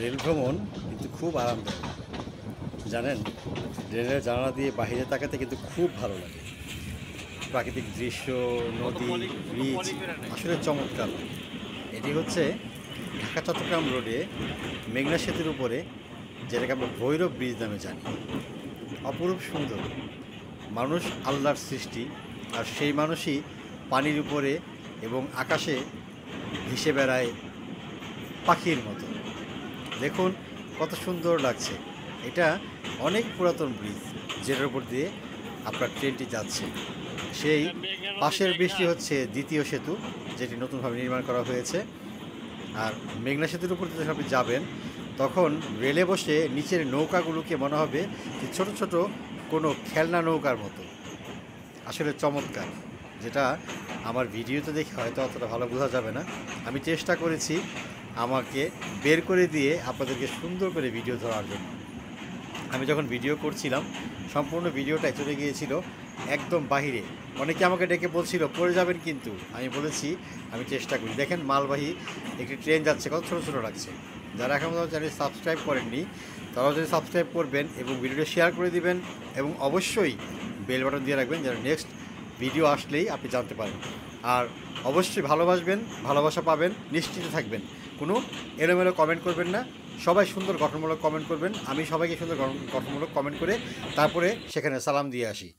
Rail ভ্রমণ কিন্তু খুব আরামদায়ক। জানেন, রেলের জানালা দিয়ে বাইরে তাকাতে কিন্তু খুব ভালো লাগে। প্রাকৃতিক দৃশ্য, নদী, ব্রিজ আসলে চমৎকার লাগে। এটি হচ্ছে ঢাকা চট্টগ্রাম রোডে মেঘনা সেতুর উপরে, যেটাকে আমরা ভৈরব ব্রিজ নামে জানি। অপরূপ সুন্দর। মানুষ আল্লাহর সৃষ্টি, আর সেই মানুষই পানির উপরে এবং আকাশে ভেসে বেড়ায় পাখির মতো। দেখুন কত সুন্দর লাগছে। এটা অনেক পুরাতন ব্রিজ, যেটার উপর দিয়ে আপনার ট্রেনটি যাচ্ছে। সেই পাশের ব্রিজটি হচ্ছে দ্বিতীয় সেতু, যেটি নতুনভাবে নির্মাণ করা হয়েছে। আর মেঘনা সেতুর উপর যখন আপনি যাবেন, তখন রেলে বসে নিচের নৌকাগুলোকে মনে হবে যে ছোট ছোট কোনো খেলনা নৌকার মতো। আসলে চমৎকার, যেটা আমার ভিডিওতে দেখে হয়তো অতটা ভালো বোঝা যাবে না। আমি চেষ্টা করেছি আমাকে বের করে দিয়ে আপনাদেরকে সুন্দর করে ভিডিও ধরার জন্য। আমি যখন ভিডিও করছিলাম, সম্পূর্ণ ভিডিওটাই চলে গিয়েছিল একদম বাহিরে। অনেকে আমাকে ডেকে বলছিল পড়ে যাবেন, কিন্তু আমি বলেছি আমি চেষ্টা করি। দেখেন মালবাহী একটি ট্রেন যাচ্ছে, কত ছোটো ছোটো লাগছে। যারা এখন চ্যানেল সাবস্ক্রাইব করেননি, তারাও যদি সাবস্ক্রাইব করবেন এবং ভিডিওটা শেয়ার করে দিবেন, এবং অবশ্যই বেল বাটন দিয়ে রাখবেন, যেন নেক্সট ভিডিও আসলেই আপনি জানতে পারেন। আর অবশ্যই ভালোবাসবেন, ভালোবাসা পাবেন, নিশ্চিত থাকবেন। কোনো এলোমেলো কমেন্ট করবেন না, সবাই সুন্দর গঠনমূলক কমেন্ট করবেন। আমি সবাইকে সুন্দর গঠনমূলক কমেন্ট করে তারপরে সেখানে সালাম দিয়ে আসি।